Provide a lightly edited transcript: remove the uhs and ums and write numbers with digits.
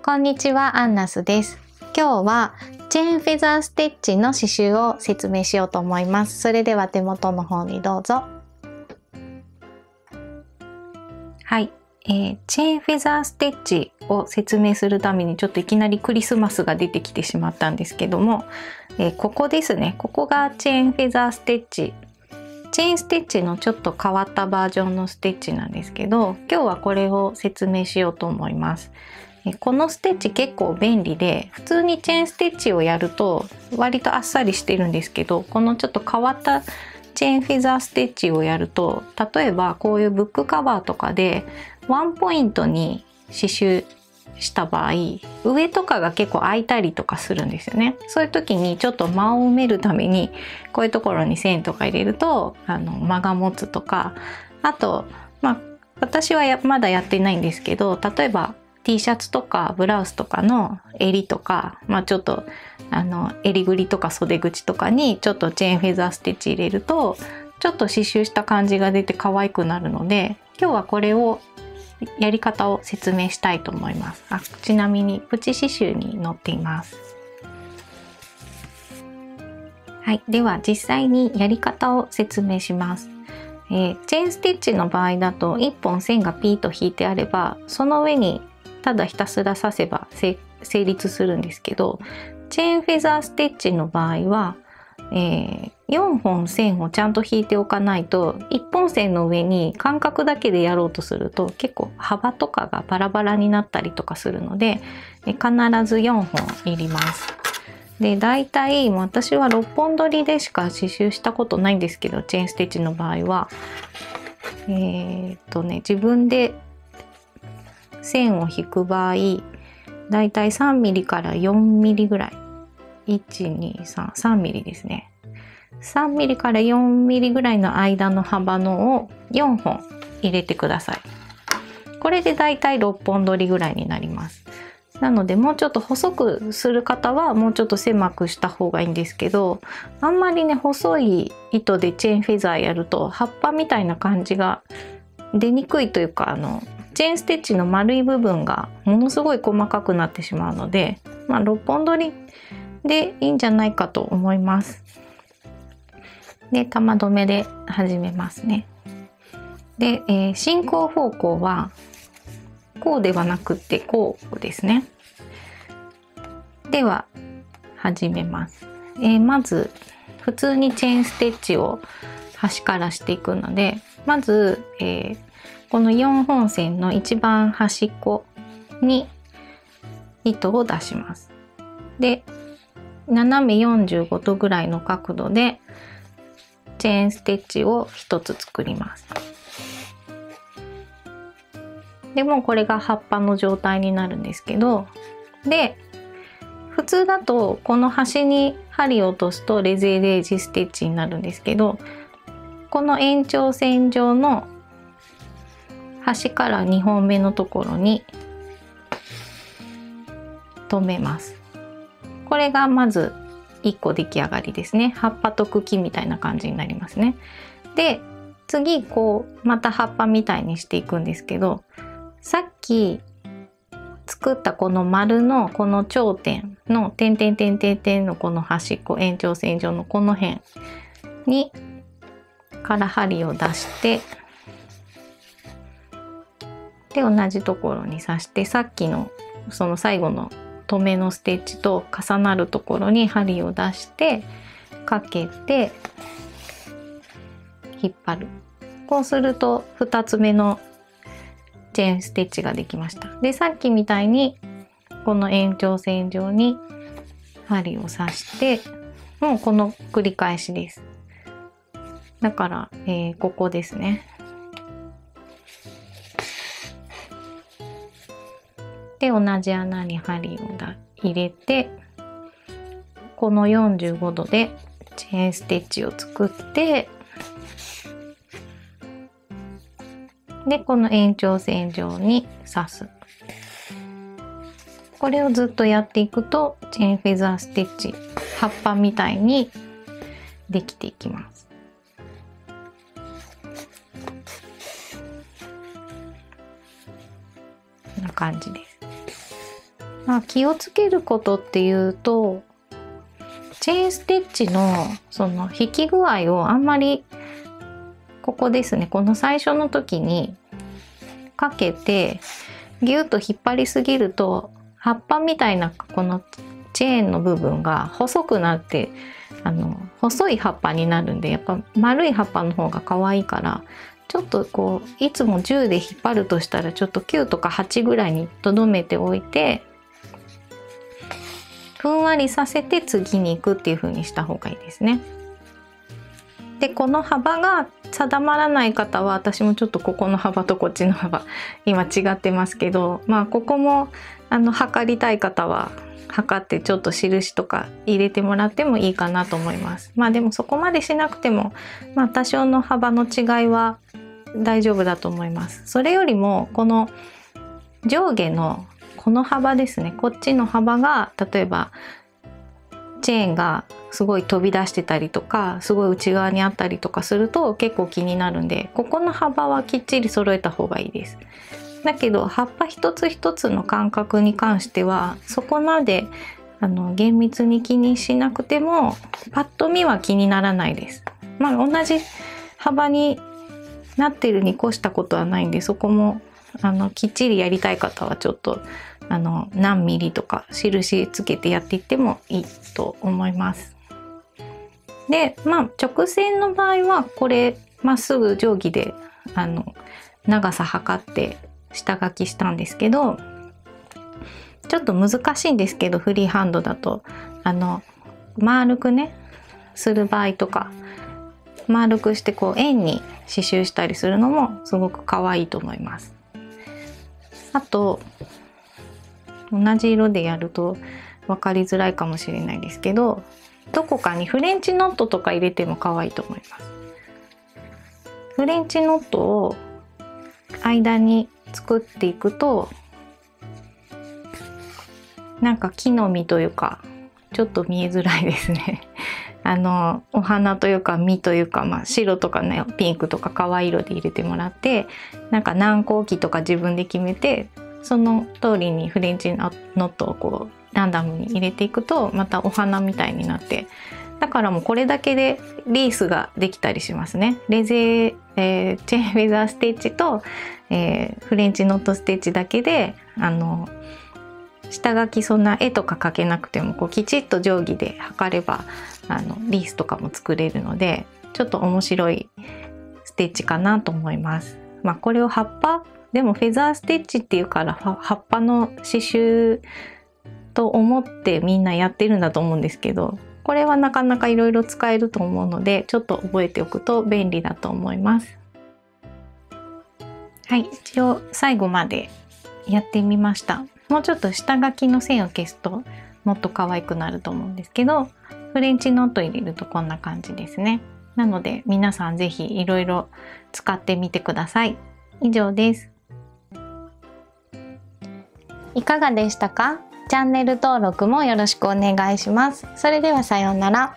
こんにちは、アンナスです。今日はチェーンフェザーステッチの刺繍を説明しようと思います。それでは手元の方にどうぞ。はい、チェーンフェザーステッチを説明するためにちょっといきなりクリスマスが出てきてしまったんですけども、ここですね。ここがチェーンフェザーステッチ。チェーンステッチのちょっと変わったバージョンのステッチなんですけど、今日はこれを説明しようと思います。このステッチ結構便利で、普通にチェーンステッチをやると割とあっさりしてるんですけど、このちょっと変わったチェーンフェザーステッチをやると、例えばこういうブックカバーとかでワンポイントに刺繍した場合、上とかが結構開いたりとかするんですよね。そういう時にちょっと間を埋めるためにこういうところに線とか入れると間が持つとか、あと私はまだやってないんですけど、例えば T シャツとかブラウスとかの襟とか、ちょっと襟ぐりとか袖口とかにちょっとチェーンフェザーステッチ入れるとちょっと刺繍した感じが出て可愛くなるので、今日はこれをやり方を説明したいと思います。ちなみにプチ刺繍に載っています。はい、では実際にやり方を説明します。チェーンステッチの場合だと1本線がピーと引いてあれば、その上にただひたすら刺せば成立するんですけど、チェーンフェザーステッチの場合は、4本線をちゃんと引いておかないと、1本線の上に間隔だけでやろうとすると結構幅とかがバラバラになったりとかするので、必ず4本いります。で、だいたい私は6本取りでしか刺繍したことないんですけど、チェーンステッチの場合は自分で線を引く場合、だいたい3ミリから4ミリぐらい、3ミリですね。3ミリから4ミリぐらいの間の幅のを4本入れてください。これでだいたい6本取りぐらいになります。なのでもうちょっと細くする方はもうちょっと狭くした方がいいんですけど、あんまりね細い糸でチェーンフェザーやると葉っぱみたいな感じが出にくいというか、チェーンステッチの丸い部分がものすごい細かくなってしまうので、6本取りでいいんじゃないかと思います。で、玉留めで始めますね。で、進行方向はこうではなくってこうですね。では始めます。まず普通にチェーンステッチを端からしていくので、まず、この4本線の一番端っこに糸を出します。で、斜め45度ぐらいの角度でチェーンステッチを1つ作ります。でもこれが葉っぱの状態になるんですけど、で普通だとこの端に針を落とすとレゼレージステッチになるんですけど、この延長線上の端から2本目のところに留めます。これがまず1個出来上がりですね。葉っぱと茎みたいな感じになりますね。で、次こうまた葉っぱみたいにしていくんですけど、さっき作ったこの丸のこの頂点の点々点々点のこの端っこ、延長線上のこの辺にから針を出して、で同じところに刺して、さっきのその最後の留めのステッチと重なるところに針を出してかけて引っ張る。こうすると2つ目のチェーンステッチができました。で、さっきみたいにこの延長線上に針を刺して、もうこの繰り返しです。だから、ここですね。で、同じ穴に針を入れて、この45度でチェーンステッチを作って、でこの延長線上に刺す。これをずっとやっていくとチェーンフェザーステッチ、葉っぱみたいにできていきます。こんな感じです。気をつけることっていうと、チェーンステッチのその引き具合をあんまり、ここですね、この最初の時にかけてギュッと引っ張りすぎると、葉っぱみたいなこのチェーンの部分が細くなって、細い葉っぱになるんで、やっぱ丸い葉っぱの方が可愛いから、ちょっとこういつも10で引っ張るとしたらちょっと9とか8ぐらいにとどめておいて、ふんわりさせて次に行くっていう風にした方がいいですね。でこの幅が定まらない方は、私もちょっとここの幅とこっちの幅今違ってますけど、ここも測りたい方は測ってちょっと印とか入れてもらってもいいかなと思います。でもそこまでしなくても、多少の幅の違いは大丈夫だと思います。それよりもこの上下のこの幅ですね、こっちの幅が例えばチェーンがすごい飛び出してたりとか、すごい内側にあったりとかすると結構気になるんで、ここの幅はきっちり揃えた方がいいです。だけど葉っぱ一つ一つの間隔に関してはそこまで厳密に気にしなくてもパッと見は気にならないです。同じ幅になってるに越したことはないんで、そこもきっちりやりたい方はちょっと何ミリとか印つけてやっていってもいいと思います。で直線の場合はこれまっすぐ定規で長さ測って下書きしたんですけど、ちょっと難しいんですけど、フリーハンドだと丸くねする場合とか、丸くしてこう円に刺繍したりするのもすごく可愛いと思います。あと同じ色でやると分かりづらいかもしれないですけど、どこかにフレンチノットとか入れても可愛いと思います。フレンチノットを間に作っていくと、なんか木の実というかちょっと見えづらいですね。お花というか実というか、白とかねピンクとか可愛い色で入れてもらって、なんか何個置きとか自分で決めて、その通りにフレンチノットをこうランダムに入れていくとまたお花みたいになって、だからもうこれだけでリースができたりしますね。チェーンフェザーステッチと、フレンチノットステッチだけで下書きそんな絵とか描けなくてもこうきちっと定規で測ればリースとかも作れるので、ちょっと面白いステッチかなと思います。これを葉っぱでもフェザーステッチっていうから葉っぱの刺繍と思ってみんなやってるんだと思うんですけど、これはなかなかいろいろ使えると思うので、ちょっと覚えておくと便利だと思います。はい、一応最後までやってみました。もうちょっと下書きの線を消すともっと可愛くなると思うんですけど、フレンチノット入れるとこんな感じですね。なので皆さんぜひいろいろ使ってみてください。以上です。いかがでしたか？チャンネル登録もよろしくお願いします。それではさようなら。